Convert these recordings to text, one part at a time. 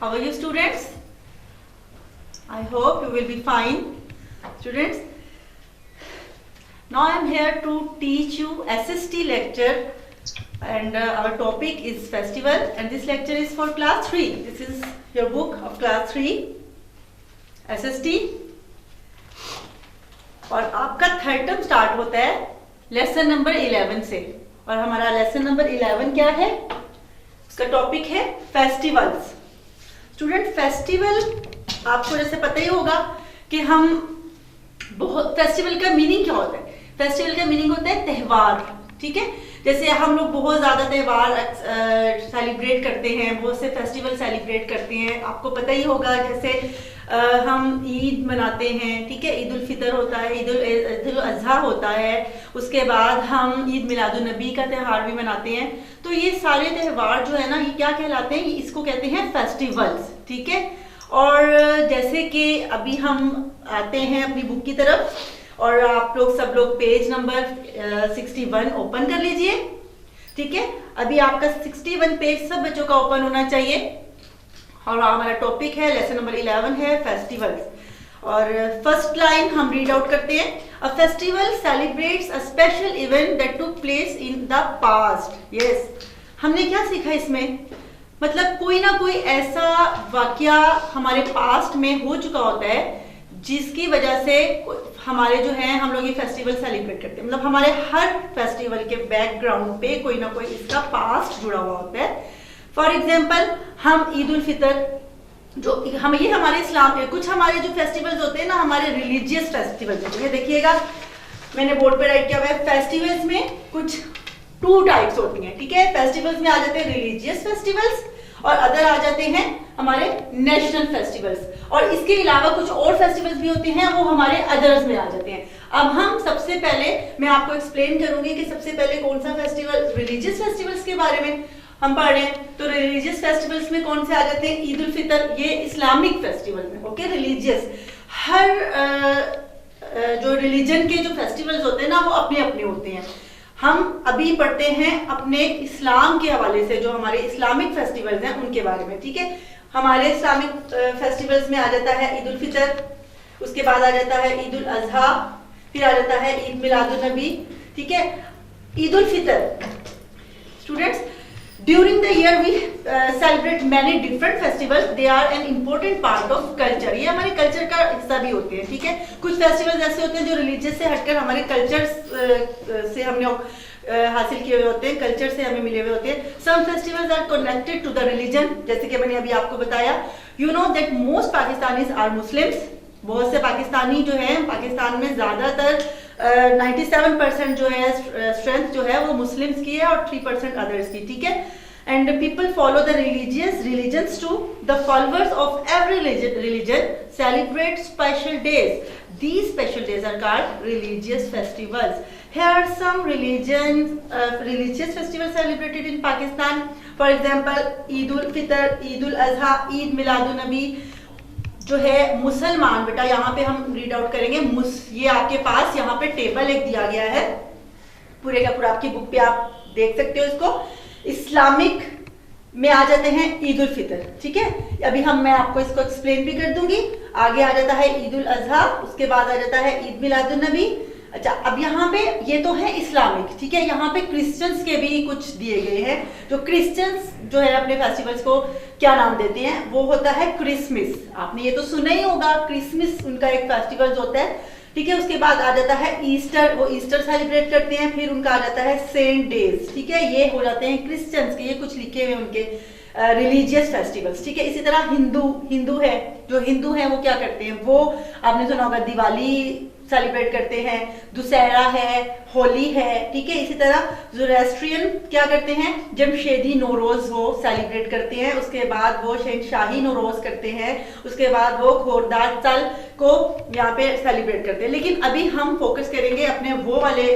How are you, students? I hope you will be fine, students. Now I am here to teach you SST lecture, and our topic is festival, and this lecture is for class 3. This is your book of class 3 SST, और आपका third term start होता है lesson number 11 से, और हमारा lesson number 11 क्या है? उसका टॉपिक है फेस्टिवल्स। स्टूडेंट, फेस्टिवल आपको जैसे पता ही होगा कि हम बहुत, फेस्टिवल का मीनिंग क्या होता है? फेस्टिवल का मीनिंग होता है त्यौहार, ठीक है। जैसे हम लोग बहुत ज़्यादा त्यौहार सेलिब्रेट करते हैं, बहुत से फेस्टिवल सेलिब्रेट करते हैं, आपको पता ही होगा। जैसे हम ईद मनाते हैं, ठीक है, ईद उल फितर होता है, ईद उल अज़हा होता है, उसके बाद हम ईद मिलादुन नबी का त्यौहार भी मनाते हैं। तो ये सारे त्यौहार जो है ना, ये क्या कहलाते हैं? इसको कहते हैं फेस्टिवल्स, ठीक है। और जैसे कि अभी हम आते हैं अपनी बुक की तरफ, और आप लोग सब लोग पेज नंबर 61 ओपन कर लीजिए, ठीक है। अभी आपका 61 पेज सब बच्चों का ओपन होना चाहिए, और हमारा टॉपिक है लेसन नंबर 11 है फेस्टिवल्स। और फर्स्ट लाइन हम रीड आउट करते हैं। A festival celebrates a special event that took place in the past. Yes, हमने क्या सीखा इसमें? मतलब कोई ना कोई ऐसा वाकया हमारे पास्ट में हो चुका होता है जिसकी वजह से हमारे जो है हम लोग ये फेस्टिवल सेलिब्रेट करते हैं। मतलब हमारे हर फेस्टिवल के बैकग्राउंड पे कोई ना कोई इसका पास्ट जुड़ा हुआ होता है। फॉर एग्जाम्पल, हम ईद उल फितर जो हम, ये हमारे इस्लाम के कुछ हमारे जो फेस्टिवल्स होते हैं ना, हमारे रिलीजियस फेस्टिवल्स होते हैं। देखिएगा मैंने बोर्ड पे राइट किया हुआ है, फेस्टिवल्स में कुछ 2 टाइप्स होती हैं, ठीक है। फेस्टिवल्स में आ जाते हैं रिलीजियस फेस्टिवल्स, और अदर आ जाते हैं हमारे नेशनल फेस्टिवल्स, और इसके अलावा कुछ और फेस्टिवल्स भी होते हैं, वो हमारे अदर्स में आ जाते हैं। अब हम सबसे पहले मैं आपको एक्सप्लेन करूंगी कि सबसे पहले कौन सा फेस्टिवल, रिलीजियस फेस्टिवल्स के बारे में हम पढ़ रहे हैं। तो रिलीजियस फेस्टिवल्स में कौन से आ जाते हैं? ईद उल फितर, ये इस्लामिक फेस्टिवल में, ओके। रिलीजियस, हर जो रिलीजन के जो फेस्टिवल्स होते हैं ना, वो अपने अपने होते हैं। हम अभी पढ़ते हैं अपने इस्लाम के हवाले से, जो हमारे इस्लामिक फेस्टिवल्स हैं उनके बारे में, ठीक है। हमारे इस्लामिक फेस्टिवल्स में आ जाता है ईद उल फितर, उसके बाद आ जाता है ईद उल अज़हा, फिर आ जाता है ईद मिलादुन नबी, ठीक है। Eid ul Fitr, students, during the year we celebrate many different festivals. They are an important part of culture. ये हमारे कल्चर का हिस्सा भी होते हैं, ठीक है। कुछ फेस्टिवल्स ऐसे होते हैं जो रिलीजियस से हटकर हमारे कल्चर से हमने हासिल किए हुए होते हैं, कल्चर से हमें मिले हुए होते हैं। Some festivals are connected to the religion, जैसे कि मैंने अभी आपको बताया। You know that most Pakistanis are Muslims. बहुत से पाकिस्तानी जो है, पाकिस्तान में ज्यादातर 97% जो है स्ट्रेंथ जो है वो मुस्लिम्स की है, और 3% अदर्स की, ठीक है। And people follow the religions to the followers of every religion celebrate special days. These special days are called religious festivals. Here are some religious festivals celebrated in Pakistan. For example, Eid ul Fitr, Eid ul Azha, Eid Miladun Nabi. जो है मुसलमान, बेटा यहाँ पे हम read out करेंगे। ये आपके पास यहाँ पे टेबल एक दिया गया है, पूरे का पूरा आपकी बुक पे आप देख सकते हो इसको। इस्लामिक में आ जाते हैं ईद उल फितर, ठीक है। अभी मैं आपको इसको एक्सप्लेन भी कर दूंगी। आगे आ जाता है ईद उल अज़हा, उसके बाद आ जाता है ईद मिलादुन नबी। अच्छा, अब यहाँ पे ये तो है इस्लामिक, ठीक है। यहाँ पे क्रिश्चियंस के भी कुछ दिए गए हैं। जो क्रिश्चियंस जो है अपने फेस्टिवल्स को क्या नाम देते हैं? वो होता है क्रिसमस। आपने ये तो सुना ही होगा, क्रिसमस उनका एक फेस्टिवल होता है, ठीक है। उसके बाद आ जाता है ईस्टर, वो ईस्टर सेलिब्रेट करते हैं। फिर उनका आ जाता है सेंट डेज, ठीक है। ये हो जाते हैं क्रिश्चियंस के, ये कुछ लिखे हुए उनके रिलीजियस फेस्टिवल्स, ठीक है। इसी तरह हिंदू है, जो हिंदू है वो क्या करते हैं? वो आपने सुना होगा दिवाली सेलिब्रेट करते हैं, दुशहरा है, होली है, ठीक है। इसी तरह ज़ोरेस्ट्रियन क्या करते हैं? जमशेदी नौरोज वो सेलिब्रेट करते हैं। उसके बाद वो शहनशाही नौरोज करते हैं। उसके बाद वो खोरदार साल को यहाँ पे सेलिब्रेट करते हैं। लेकिन अभी हम फोकस करेंगे अपने वो वाले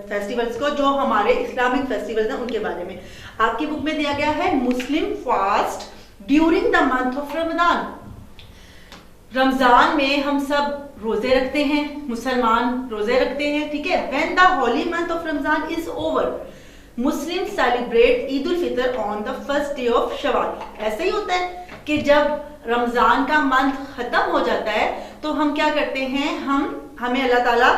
फेस्टिवल्स को जो हमारे इस्लामिक फेस्टिवल्स हैं उनके बारे में। आपकी बुक में दिया गया है Muslim fast during the month of Ramzan. Ramzan में हम सब रोजे रखते हैं, मुसलमान रोजे रखते हैं, ठीक है। When the Holi month of Ramzan is over, Muslim celebrate Eid ul Fitr on the first day of Shawwal. ऐसे ही होता है कि जब रमजान का मंथ खत्म हो जाता है तो हम क्या करते हैं, हमें अल्लाह ताला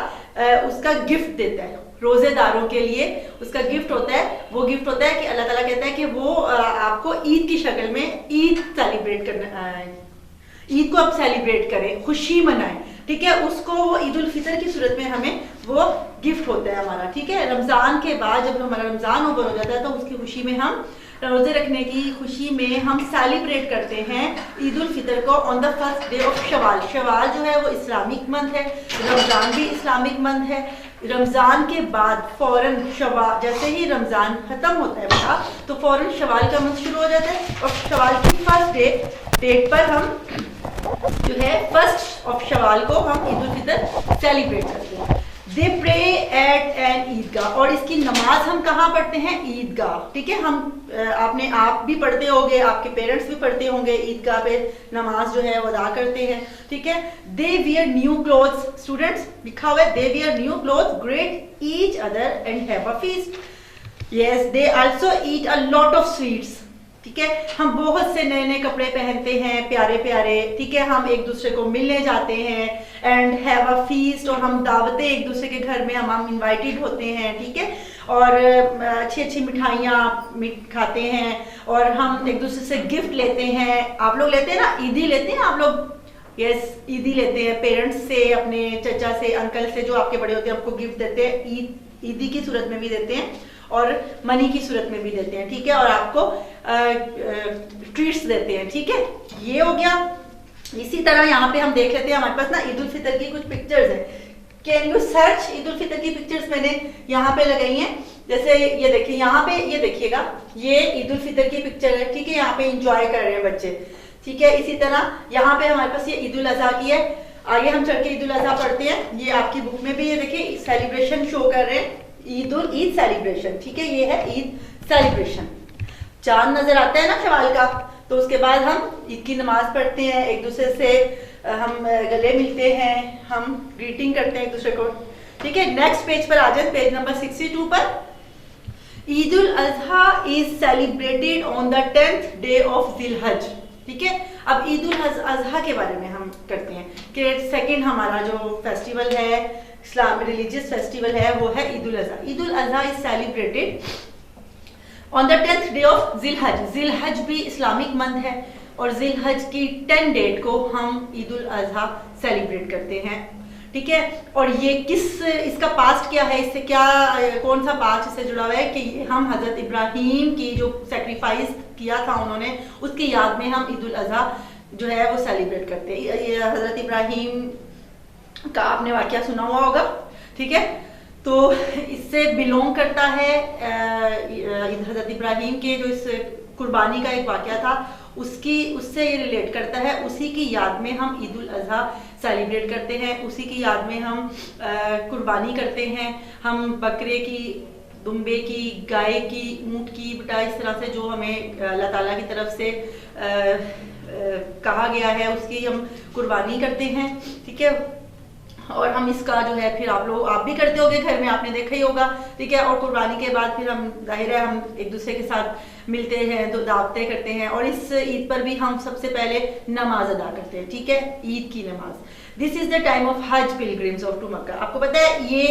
उसका गिफ्ट देता है। रोजेदारों के लिए उसका गिफ्ट होता है, वो गिफ्ट होता है कि अल्लाह ताला कहता है कि वो आपको ईद की शक्ल में ईद सेलिब्रेट करना, ईद को आप सेलिब्रेट करें, खुशी मनाएं, ठीक है। उसको वो ईद उल फितर की सूरत में हमें वो गिफ्ट होता है हमारा, ठीक है। रमजान के बाद जब हमारा रमजान ओवर हो जाता है तो उसकी खुशी में हम रोजे रखने की खुशी में हम सेलिब्रेट करते हैं ईद उल फितर को on the first day of Shawwal. Shawwal जो है वो इस्लामिक मंथ है, रमजान भी इस्लामिक मंथ है। रमजान के बाद फौरन शवाल, जैसे ही रमजान खत्म होता है बेटा तो फौरन शवाल का मंथ शुरू हो जाता है और शवाल की फर्स्ट डेट पर हम जो है फर्स्ट ऑफ शवाल को हम ईद उल फितर सेलिब्रेट करते हैं। दे प्रे एट एन ईदगाह, और इसकी नमाज हम कहाँ पढ़ते हैं, ईदगाह, ठीक है। हम आप भी पढ़ते होंगे, आपके पेरेंट्स भी पढ़ते होंगे, ईदगाह पे नमाज जो है वो अदा करते हैं, ठीक है। They wear new clothes, students लिखा हुआ है they wear new clothes, great each other and have a feast. Yes, they also eat a lot of sweets, ठीक है। हम बहुत से नए नए कपड़े पहनते हैं, प्यारे प्यारे, ठीक है। हम एक दूसरे को मिलने जाते हैं एंड हैव अ फीस्ट, और हम दावतें एक दूसरे के घर में हम इनवाइटेड होते हैं, ठीक है। और अच्छी अच्छी मिठाइयाँ खाते हैं और हम एक दूसरे से गिफ्ट लेते हैं। आप लोग लेते हैं ना, ईदी लेते हैं आप लोग, यस ईदी लेते हैं पेरेंट्स से, अपने चचा से, अंकल से, जो आपके बड़े होते हैं आपको गिफ्ट देते हैं, ईदी की सूरत में भी देते हैं और मनी की सूरत में भी देते हैं, ठीक है। और आपको ट्रीट्स देते हैं, ठीक है। ये हो गया। इसी तरह यहाँ पे हम देख लेते हैं, हमारे पास ना ईद उल फितर की कुछ पिक्चर्स हैं। Can you search Eid ul Fitr की पिक्चर्स मैंने यहाँ पे लगाई हैं। जैसे ये देखिए, यहाँ पे ये देखिएगा, ये ईद उल फितर की पिक्चर है, ठीक है। यहाँ पे इंजॉय कर रहे हैं बच्चे, ठीक है। इसी तरह यहाँ पे हमारे पास ये ईद उल अजहा की है। आइए हम चल के ईद उल अजहा पढ़ते हैं। ये आपकी बुक में भी ये देखिए सेलिब्रेशन शो कर रहे हैं, ईद सेलिब्रेशन, ठीक है। ये है ईद सेलिब्रेशन। चांद नजर आता है ना शवाल का, तो उसके बाद हम ईद की नमाज पढ़ते हैं, एक दूसरे से हम गले मिलते हैं, हम ग्रीटिंग करते हैं एक दूसरे को, ठीक है। नेक्स्ट पेज पर आ जाए, पेज नंबर 62 पर। Eid ul Azha is celebrated on the 10th day of Zilhaj, ठीक है। अब ईद उल अजहा के बारे में हम करते हैं कि सेकंड हमारा जो फेस्टिवल है, इस्लाम रिलीजियस फेस्टिवल है, वो है Eid ul Azha. Eid ul Azha is celebrated on the 10th day of Zilhaj. Zilhaj भी इस्लामिक मंथ है और जिलहज की 10 डेट को हम ईद उल अजहा सेलिब्रेट करते हैं, ठीक है। और ये इसका पास्ट क्या है, इससे क्या कौन सा पास्ट इससे जुड़ा हुआ है कि हम हजरत इब्राहिम की जो सेक्रीफाइस किया था उन्होंने, उसकी याद में हम ईद उल अजहा जो है वो सेलिब्रेट करते हैं। ये हजरत इब्राहिम का आपने वाकया सुना हुआ होगा, ठीक है। तो इससे बिलोंग करता है हजरत इब्राहिम के जो इस कुर्बानी का एक वाकया था, उससे ये रिलेट करता है। उसी की याद में हम ईद उल अजहा सेलिब्रेट करते हैं, उसी की याद में हम कुर्बानी करते हैं। हम बकरे की, दुम्बे की, गाय की, ऊंट की, बेटा इस तरह से जो हमें अल्लाह ताला की तरफ से कहा गया है उसकी हम कुर्बानी करते हैं, ठीक है। और हम इसका जो है फिर आप भी करते होगे घर में, आपने देखा ही होगा, ठीक है। और कुर्बानी के बाद फिर हम जाहिर है हम एक दूसरे के साथ मिलते हैं, तो दावतें करते हैं। और इस ईद पर भी हम सबसे पहले नमाज अदा करते हैं, ठीक है, ईद की नमाज। This is the time of हज पिलग्रिम्स ऑफ टू मक्का। आपको पता है ये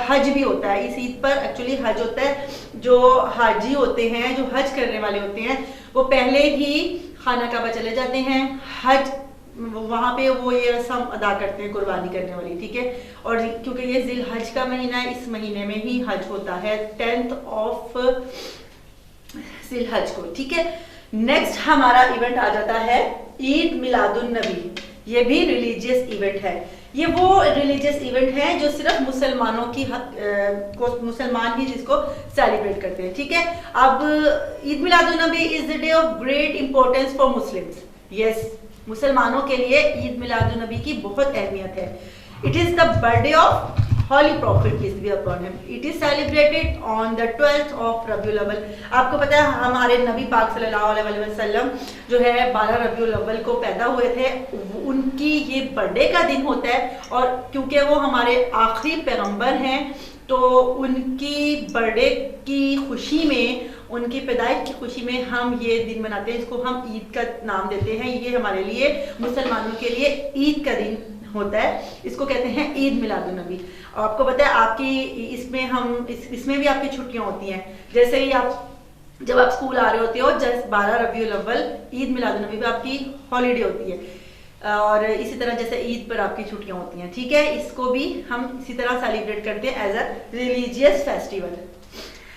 हज भी होता है इस ईद पर, एक्चुअली हज होता है। जो हाजी होते हैं, जो हज करने वाले होते हैं, वो पहले ही खाना काबा चले जाते हैं, हज वहाँ पे वो ये रस्म अदा करते हैं कुर्बानी करने वाली, ठीक है। और क्योंकि ये जिल हज का महीना है, इस महीने में ही हज होता है 10th ऑफ जिल हज को, ठीक है। नेक्स्ट हमारा इवेंट आ जाता है ईद मिलादुन नबी। ये भी रिलीजियस इवेंट है। ये वो रिलीजियस इवेंट है जो सिर्फ मुसलमानों की मुसलमान ही जिसको सेलिब्रेट करते हैं, ठीक है। अब ईद मिलादुन नबी is the day of great importance for Muslims. Yes, मुसलमानों के लिए ईद मिलादुन नबी की बहुत अहमियत है। It is the birthday of Holy Prophet peace be upon him. It is celebrated on the 12th of Rabiul अव्वल। आपको पता है हमारे नबी पाक सल्लल्लाहु अलैहि वसल्लम जो है 12 रबीउल अव्वल को पैदा हुए थे, उनकी ये बर्थडे का दिन होता है। और क्योंकि वो हमारे आखिरी पैगंबर हैं तो उनकी बर्थडे की खुशी में, उनकी पैदाइश की खुशी में हम ये दिन मनाते हैं। इसको हम ईद का नाम देते हैं। ये हमारे लिए, मुसलमानों के लिए ईद का दिन होता है। इसको कहते हैं ईद मिलादुन नबी। आपको पता है आपकी इसमें भी आपकी छुट्टियां होती हैं। जैसे ही जब आप स्कूल आ रहे होते हो, जस्ट 12 रबीउल अव्वल ईद मिलादुन नबी पे आपकी हॉलीडे होती है। और इसी तरह जैसे ईद पर आपकी छुट्टियां होती हैं, ठीक है। इसको भी हम इसी तरह सेलिब्रेट करते हैं एज अ रिलीजियस फेस्टिवल।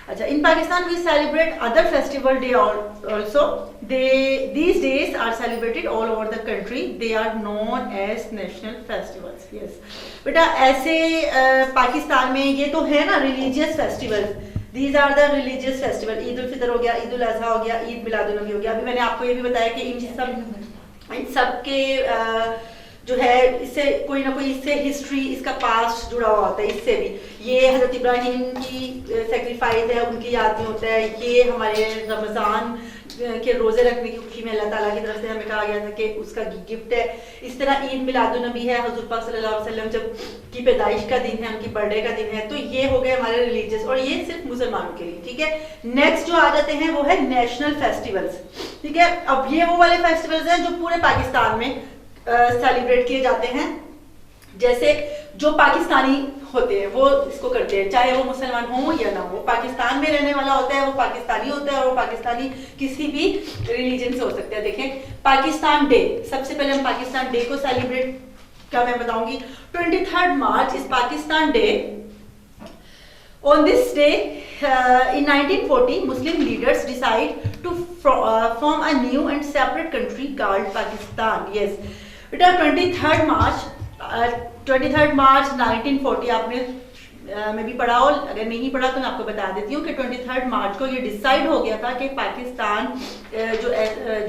अच्छा, in Pakistan we celebrate other festival day also. These days are celebrated all over the country. They are known as national festivals. Yes बेटा, ऐसे पाकिस्तान में ये तो है ना religious festival. These are the religious festival. Eid ul Fitr हो गया, ईद उल अजहा हो गया, ईद मिलादुन नबी हो गया। अभी मैंने आपको ये भी बताया कि इन सब के जो है इससे कोई ना कोई इससे हिस्ट्री, इसका पास्ट जुड़ा हुआ होता है। इससे भी ये हजरत इब्राहिम की सेक्रीफाइस है, उनकी याद में होता है। ये हमारे रमज़ान के रोजे रखने की खुशी में अल्लाह ताला की तरफ से हमें कहा गया था कि उसका गिफ्ट है। इस तरह ईद मिलादुन नबी है, हुजूर पाक सल्लल्लाहु अलैहि वसल्लम जब की पैदाइश का दिन है, उनकी बर्थडे का दिन है। तो ये हो गए हमारे रिलीजियस, और ये सिर्फ मुसलमानों के लिए, ठीक है। नेक्स्ट जो आ जाते हैं वो है नेशनल फेस्टिवल्स, ठीक है। अब ये वो वाले फेस्टिवल्स हैं जो पूरे पाकिस्तान में सेलिब्रेट किए जाते हैं। जैसे जो पाकिस्तानी होते हैं वो इसको करते हैं, चाहे वो मुसलमान हो या ना हो। पाकिस्तान में रहने वाला होता है वो पाकिस्तानी होता है, और वो पाकिस्तानी किसी भी रिलीजन से हो सकता है। देखें, पाकिस्तान डे, सबसे पहले हम पाकिस्तान डे को सेलिब्रेट क्या मैं बताऊंगी। 23 March is Pakistan day. On this day, in 1940, Muslim leaders decide to form a new and separate country called Pakistan. Yes, बेटा 23 मार्च 1940 आपने में भी पढ़ा हो, अगर नहीं पढ़ा तो मैं आपको बता देती हूँ कि 23 मार्च को ये डिसाइड हो गया था कि पाकिस्तान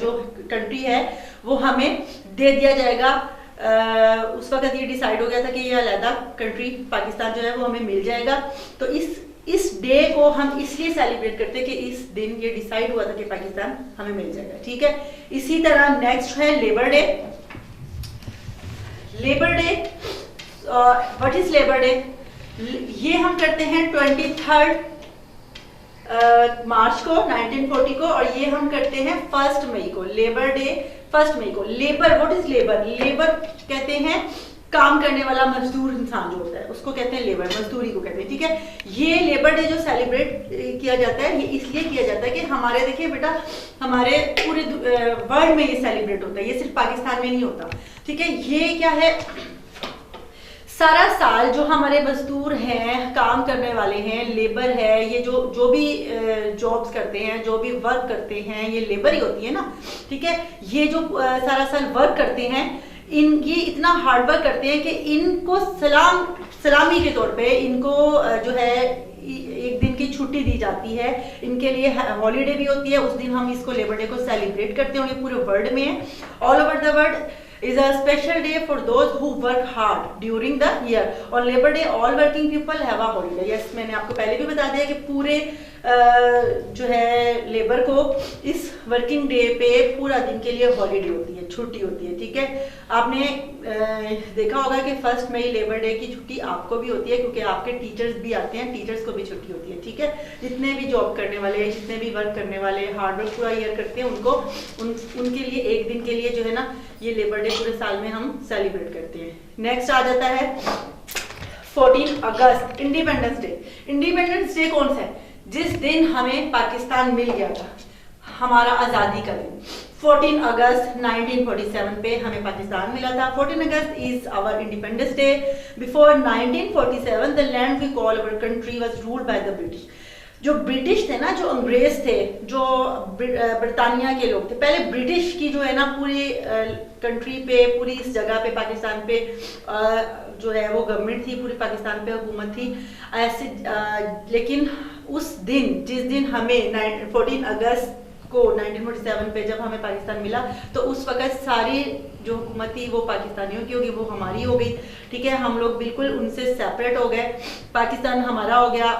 जो कंट्री है वो हमें दे दिया जाएगा। उस वक्त ये डिसाइड हो गया था कि ये अलग कंट्री पाकिस्तान जो है वो हमें मिल जाएगा। तो इस डे को हम इसलिए सेलिब्रेट करते हैं कि इस दिन ये डिसाइड हुआ था कि पाकिस्तान हमें मिल जाएगा, ठीक है। इसी तरह नेक्स्ट है labour day. Labour day, what is labour day? ये हम करते हैं 23 मार्च को 1940 को, और ये हम करते हैं 1 मई को। लेबर डे 1 मई को। Labour, what is labour? Labour कहते हैं काम करने वाला मजदूर इंसान जो होता है उसको कहते हैं लेबर, मजदूरी को कहते हैं, ठीक है। ये लेबर डे जो सेलिब्रेट किया जाता है ये इसलिए किया जाता है कि हमारे, देखिए बेटा, हमारे पूरे वर्ल्ड में ये सेलिब्रेट होता है, ये सिर्फ पाकिस्तान में नहीं होता, ठीक है। ये क्या है, सारा साल जो हमारे मजदूर हैं, काम करने वाले हैं, लेबर है, ये जो भी जॉब्स करते हैं, जो भी वर्क करते हैं, ये लेबर ही होती है ना, ठीक है। ये जो सारा साल वर्क करते हैं, ये इतना हार्ड वर्क करते हैं कि इनको सलामी के तौर पे इनको जो है एक दिन की छुट्टी दी जाती है। इनके लिए हॉलीडे भी होती है, उस दिन हम इसको लेबर डे को सेलिब्रेट करते हैं, और ये पूरे वर्ल्ड में है, all over the world. is a special day for those who work hard during the year. On Labor Day all working people have a holiday. Yes, मैंने आपको पहले भी बता दिया कि पूरे जो है लेबर को इस वर्किंग डे पे पूरा दिन के लिए हॉलीडे होती है, छुट्टी होती है, ठीक है। आपने देखा होगा कि 1 मई लेबर डे की छुट्टी आपको भी होती है, क्योंकि आपके टीचर्स भी आते हैं, टीचर्स को भी छुट्टी होती है, ठीक है। जितने भी जॉब करने वाले, जितने भी वर्क करने वाले, हार्ड वर्क पूरा ईयर करते हैं, उनके लिए एक दिन के लिए जो है ना ये लेबर डे पूरे साल में हम सेलिब्रेट करते हैं। नेक्स्ट आ जाता है 14 अगस्त, इंडिपेंडेंस डे। इंडिपेंडेंस डे कौन सा है? जिस दिन हमें पाकिस्तान मिल गया था, हमारा आज़ादी का दिन। 14 अगस्त 1947 पे हमें पाकिस्तान मिला था। 14 August is our independence day. Before 1947 the land we call our country was ruled by the British. जो ब्रिटिश थे ना, जो अंग्रेज थे, जो ब्रिटानिया के लोग थे, पहले ब्रिटिश की जो है ना पूरी कंट्री पे, पूरी इस जगह पे, पाकिस्तान पे जो है वो गवर्नमेंट थी, पूरी पाकिस्तान पे हुकूमत थी ऐसे। लेकिन उस दिन, जिस दिन हमें 14 अगस्त को 1947 पे जब हमें पाकिस्तान मिला, तो उस वक्त सारी जो हुकूमत थी वो पाकिस्तानियों की होगी, वो हमारी हो गई, ठीक है। हम लोग बिल्कुल उनसे सेपरेट हो गए, पाकिस्तान हमारा हो गया।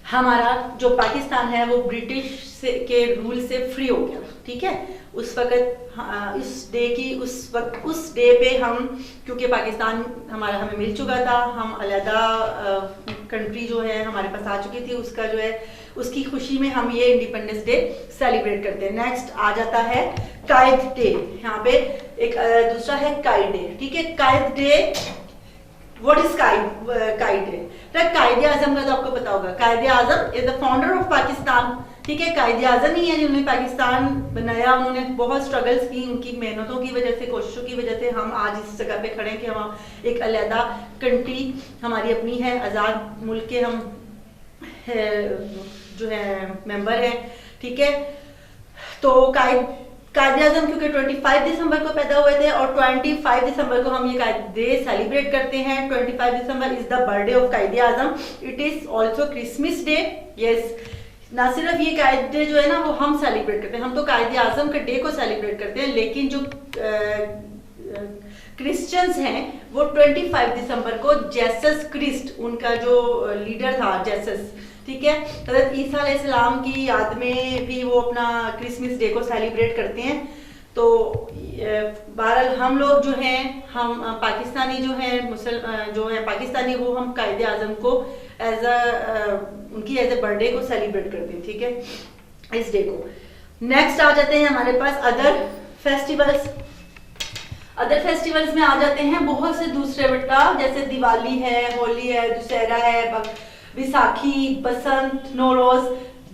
हमारा जो पाकिस्तान है वो ब्रिटिश के रूल से फ्री हो गया, ठीक है। उस वक्त उस डे पे हम, क्योंकि पाकिस्तान हमें मिल चुका था, हम अलहदा कंट्री जो है हमारे पास आ चुकी थी, उसका जो है उसकी खुशी में हम ये इंडिपेंडेंस डे सेलिब्रेट करते हैं। नेक्स्ट आ जाता है कायद डे। यहाँ पे एक दूसरा है कायद डे, ठीक है। Quaid day, what is Quaid day? Quaid Azam का तो आपको पता होगा, Quaid Azam is the founder of Pakistan, ठीक है। कायद आजम ही है जिन्होंने पाकिस्तान बनाया, उन्होंने बहुत स्ट्रगल्स की, उनकी मेहनतों की वजह से, कोशिशों की वजह से हम आज इस जगह पे खड़े हैं कि हम एक अलहदा कंट्री हमारी अपनी है, आज़ाद मुल्क के हम जो है मेंबर हैं, ठीक है। तो कायद आजम क्योंकि 25 दिसंबर को पैदा हुए थे और 25 दिसंबर को हम ये कायद डे सेलिब्रेट करते हैं। 25 December is the birthday of Quaid Azam. It is also Christmas day. Yes, ना सिर्फ ये कायद डे जो है ना वो हम सेलिब्रेट करते हैं, हम तो कायद आजम के डे को सेलिब्रेट करते हैं, लेकिन जो क्रिश्चियंस हैं वो 25 दिसंबर को जेसस क्रिस्ट, उनका जो लीडर था जेसस, ठीक है, हज़रत ईसा अलैहिस्सलाम की याद में भी वो अपना क्रिसमस डे को सेलिब्रेट करते हैं। तो बहरहाल हम लोग जो हैं, हम पाकिस्तानी जो हैं, जो है पाकिस्तानी, वो हम कायद आजम को उनकी एज ए बर्थडे को सेलिब्रेट करते हैं, ठीक है, इस डे को। नेक्स्ट आ जाते हैं हमारे पास अदर फेस्टिवल्स। अदर फेस्टिवल्स में आ जाते हैं बहुत से दूसरे बेटा, जैसे दिवाली है, होली है, दशहरा है, विसाखी, बसंत, नौरोज,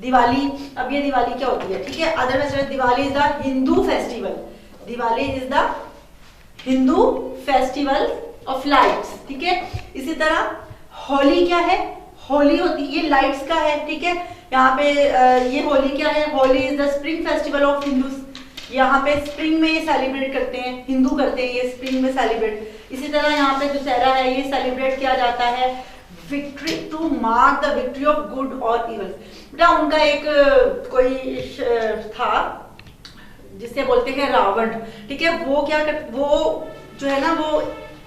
दिवाली। अब ये दिवाली क्या होती है, ठीक है। Other festival, Diwali is the Hindu festival, Diwali is the Hindu festival of lights, ठीक है। इसी तरह होली क्या है, होली होती है, ये लाइट्स का है, ठीक है। यहाँ पे ये होली क्या है, Holi is the spring festival of Hindus. यहाँ पे स्प्रिंग में ये सेलिब्रेट करते हैं, हिंदू करते हैं ये स्प्रिंग में सेलिब्रेट। इसी तरह यहाँ पे दशहरा है, ये सेलिब्रेट किया जाता है victory, to mark the victory of good और इवल। बेटा उनका एक कोई था जिसे बोलते हैं रावण, ठीक है। वो क्या वो जो है ना वो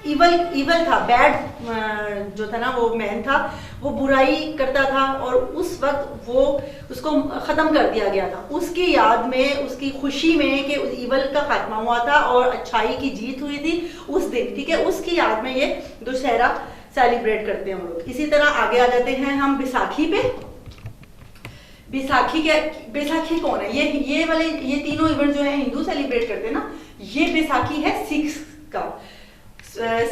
इवल था, बैड जो था ना वो मैन था, वो बुराई करता था और उस वक्त वो उसको ख़त्म कर दिया गया था। उसकी याद में, उसकी खुशी में कि उस इवल का खात्मा हुआ था और अच्छाई की जीत हुई थी उस दिन, ठीक है, उसकी याद में ये दशहरा सेलिब्रेट करते हैं हम लोग। इसी तरह आगे आ जाते हैं हम बैसाखी पे। बैसाखी कौन है? ये वाले ये तीनों इवेंट जो है हिंदू सेलिब्रेट करते हैं ना। ये बैसाखी है सिख्स का,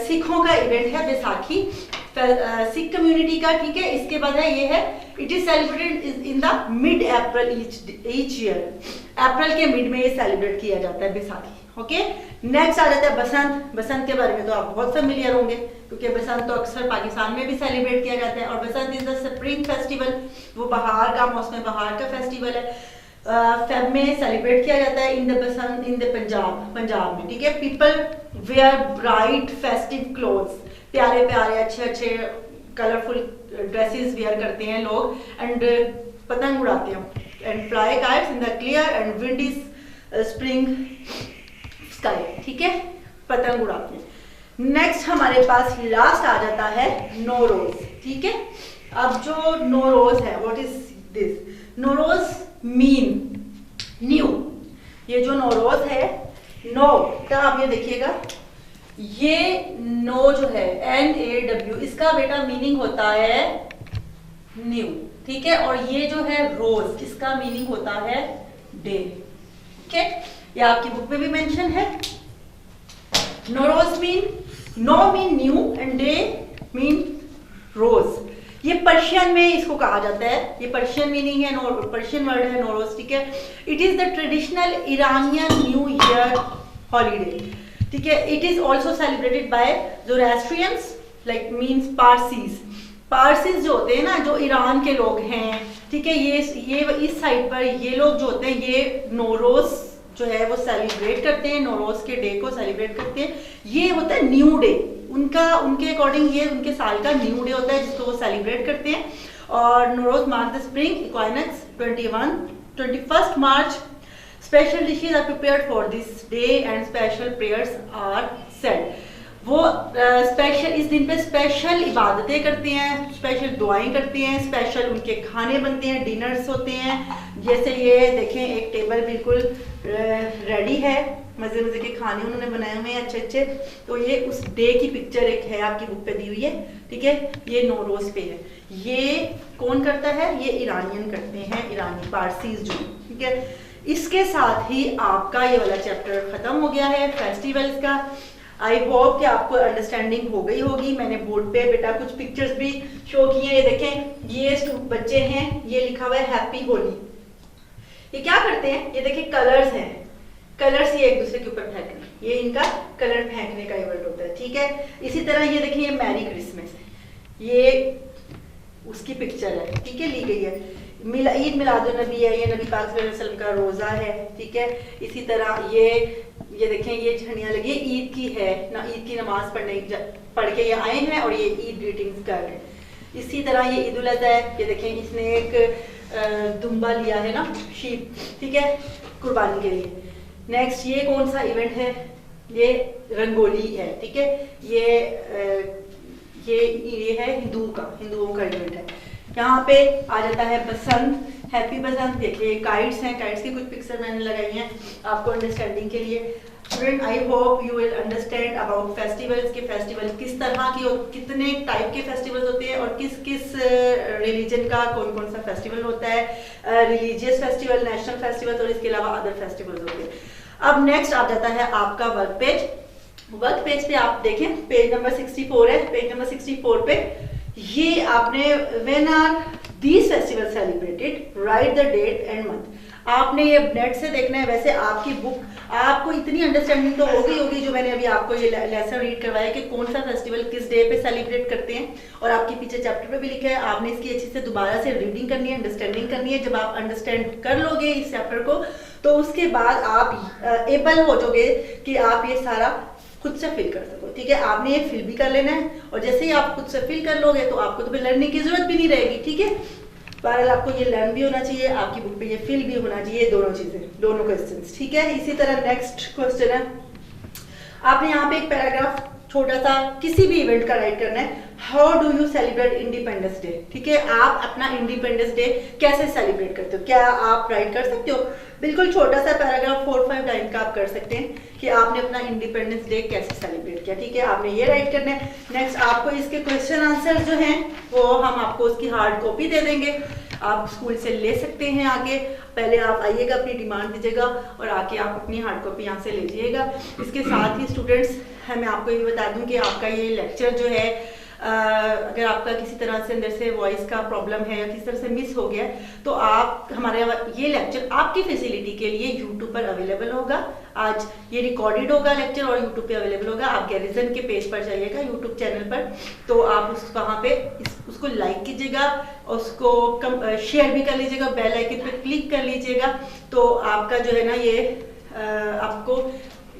सिखों का इवेंट है बैसाखी, सिख कम्युनिटी का, ठीक है। इसके बाद है ये है, it is celebrated in the mid April each year. April के मिड में ये सेलिब्रेट किया जाता है बैसाखी, ओके। नेक्स्ट आ जाता है बसंत। बसंत के बारे में तो आप बहुत फेमिलियर होंगे क्योंकि बसंत तो अक्सर पाकिस्तान में भी सेलिब्रेट किया जाता है। और बसंत इज द स्प्रिंग फेस्टिवल, वो बहार का मौसम, बहार का फेस्टिवल है। फेब में सेलिब्रेट किया जाता है in the Basant in the Punjab में, ठीक है। People wear bright festive clothes, प्यारे प्यारे अच्छे अच्छे कलरफुल ड्रेसेस वेयर करते हैं लोग, एंड पतंग उड़ाते हैं, and fly kites in the clear and windy spring sky, ठीक है, पतंग उड़ाते हैं। नेक्स्ट हमारे पास लास्ट आ जाता है नौरोज, ठीक है। अब जो नौरोज है, what is this? Nowruz mean new. ये जो नौरोज है, नो बेटा आप ये देखिएगा, ये नो जो है NAW, इसका बेटा मीनिंग होता है न्यू, ठीक है। और ये जो है रोज, इसका मीनिंग होता है डे, ठीक है। ये आपकी बुक में भी मेंशन है। नौरोज नो mean new and day mean रोज। ये पर्शियन में इसको कहा जाता है, ये पर्शियन मीनिंग है, पर्शियन वर्ड है नौरोज, ठीक है। It is the traditional Iranian new year holiday, ठीक है। It is also celebrated by Zoroastrians, like means Parsis. Parsis जो होते हैं ना, जो ईरान के लोग हैं, ठीक है, ये इस साइड पर ये लोग जो होते हैं, ये नौरोज जो है वो सेलिब्रेट करते हैं, नौरोज के डे को सेलिब्रेट करते हैं। ये होता है न्यू डे, उनके अकॉर्डिंग ये उनके साल का न्यू डे होता है जिसको वो सेलिब्रेट करते हैं। और Nauroz mark the spring equinox 21 March. Special dishes are prepared for this day and special prayers are said. वो स्पेशल इस दिन पे स्पेशल इबादतें करते हैं, स्पेशल दुआएं करते हैं, स्पेशल उनके खाने बनते हैं, डिनर्स होते हैं। जैसे ये देखें एक टेबल बिल्कुल रेडी है, मज़े मज़े के खाने उन्होंने बनाए हुए हैं अच्छे अच्छे। तो ये उस डे की पिक्चर एक है आपकी बुक पे दी हुई है, ठीक है। ये नौरोज़ पे है। ये कौन करता है? ये ईरानियन करते हैं, ईरानी पारसीज जो, ठीक है। इसके साथ ही आपका ये वाला चैप्टर ख़त्म हो गया है फेस्टिवल्स का। आई होप कि आपको अंडरस्टैंडिंग हो गई होगी। मैंने बोर्ड पे बेटा कुछ पिक्चर्स भी शो किए हैं, ये देखें, ये बच्चे हैं, ये लिखा हुआ है हैप्पी होली। ये क्या करते हैं? ये देखिए कलर्स हैं, कलर्स ये एक दूसरे के ऊपर फेंकने, ये इनका कलर फेंकने का इवेंट होता है, ठीक है। इसी तरह ये देखिए, ये मैरी क्रिसमस है, ये उसकी पिक्चर है, ठीक है, ली गई है। ईद मिलादुन्नबी है, ये नबी पाक सल्लल्लाहु अलैहि वसल्लम का रोज़ा है, ठीक है। इसी तरह ये देखें, ये झंडियाँ लगी, ईद की है ना, ईद की नमाज पढ़ के ये आए हैं और ये ईद ग्रीटिंग्स कर रहे हैं। इसी तरह ये ईद उल अज़हा है, ये देखें, इसने एक दुम्बा लिया है ना, शीप, ठीक है, कुर्बानी के लिए। नेक्स्ट ये कौन सा इवेंट है? ये रंगोली है, ठीक है। ये है हिंदुओं का इवेंट है। यहाँ पे आ जाता है बसंत, हैप्पी बसंत। देखिए काइट्स हैं, काइट्स की कुछ पिक्चर मैंने लगाई हैं आपको अंडरस्टैंडिंग के लिए। Student, I hope you will understand about festivals के फेस्टिवल किस तरह की और कितने टाइप के फेस्टिवल्स होते हैं और किस किस रिलीजन का कौन कौन सा फेस्टिवल होता है, रिलीजियस फेस्टिवल, नेशनल फेस्टिवल और इसके अलावा अदर फेस्टिवल्स होते हैं। अब नेक्स्ट आ जाता है आपका वर्क पेज। वर्क पेज पे आप देखें, पेज नंबर 64 है। पेज नंबर 64 पे ये आपने when are these festival celebrated, write the date and month. आपने ये नेट से देखना है। वैसे आपकी बुक आपको इतनी अंडरस्टैंडिंग तो होगी जो मैंने अभी आपको ये लेसन रीड करवाया कि कौन सा फेस्टिवल किस डे पे सेलिब्रेट करते हैं, और आपके पीछे चैप्टर पे भी लिखा है। आपने इसकी अच्छी से दोबारा से रीडिंग करनी है, अंडरस्टैंडिंग करनी है। जब आप अंडरस्टैंड कर लोगे इस चैप्टर को, तो उसके बाद आप एबल हो जाओगे कि आप ये सारा खुद से फिल कर सको, ठीक है। आपने ये फिल भी कर लेना है, और जैसे ही आप खुद से फिल कर लोगे तो आपको तो फिर लर्निंग की जरूरत भी नहीं रहेगी, ठीक है। बहरहाल आपको ये लर्न भी होना चाहिए, आपकी बुक पे ये फिल भी होना चाहिए, दोनों चीजें, दोनों क्वेश्चंस, ठीक है। इसी तरह नेक्स्ट क्वेश्चन है, आपने यहाँ पे एक पैराग्राफ छोटा सा किसी भी इवेंट का राइट करना है। How do you celebrate independence day, ठीक है। आप अपना इंडिपेंडेंस डे कैसे सेलिब्रेट करते हो, क्या आप राइट कर सकते हो? बिल्कुल छोटा सा पैराग्राफ 4-5 लाइन का आप कर सकते हैं कि आपने अपना इंडिपेंडेंस डे कैसे सेलिब्रेट किया, ठीक है। आपने ये राइट करना है। नेक्स्ट आपको इसके क्वेश्चन आंसर जो हैं वो हम आपको उसकी हार्ड कॉपी दे देंगे, आप स्कूल से ले सकते हैं आके। पहले आप आइएगा, अपनी डिमांड दीजिएगा और आके आप अपनी हार्ड कॉपी यहाँ से ले जाइएगा। इसके साथ ही स्टूडेंट्स, मैं आपको ये बता दूं कि आपका ये लेक्चर जो है, अगर आपका किसी तरह से अंदर से वॉइस का प्रॉब्लम है या किसी तरह से मिस हो गया, तो आप हमारे ये लेक्चर आपकी फैसिलिटी के लिए यूट्यूब पर अवेलेबल होगा। आज ये रिकॉर्डेड होगा लेक्चर और यूट्यूब पे अवेलेबल होगा। आप गैरिजन के पेज पर जाइएगा यूट्यूब चैनल पर, तो आप वहाँ पे उसको लाइक कीजिएगा, उसको शेयर भी कर लीजिएगा, बेल आइकन पे क्लिक कर लीजिएगा। तो आपका जो है ना ये आपको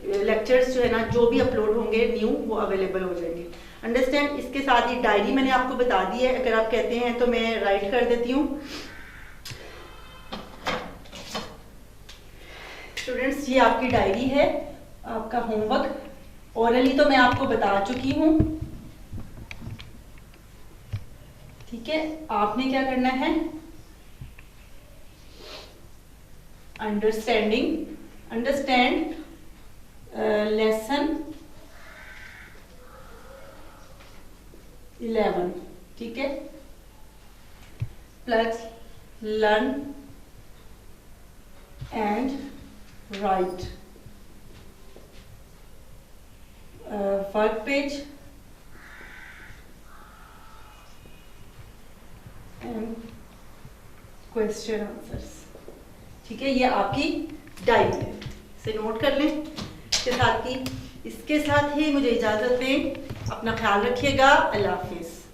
लेक्चर्स जो है ना जो भी अपलोड होंगे न्यू, वो अवेलेबल हो जाएंगे। अंडरस्टैंड। इसके साथ ही डायरी मैंने आपको बता दी है, अगर आप कहते हैं तो मैं राइट कर देती हूँ। स्टूडेंट्स, ये आपकी डायरी है, आपका होमवर्क। ओरली तो मैं आपको बता चुकी हूँ, ठीक है। आपने क्या करना है, अंडरस्टैंड लेसन 11, ठीक है, plus learn and right work page and question answers, ठीक है। ये आपकी डायरी है, इसे नोट कर लें। इसके साथ ही मुझे इजाजत दें, अपना ख्याल रखिएगा। अल्लाह हाफिज।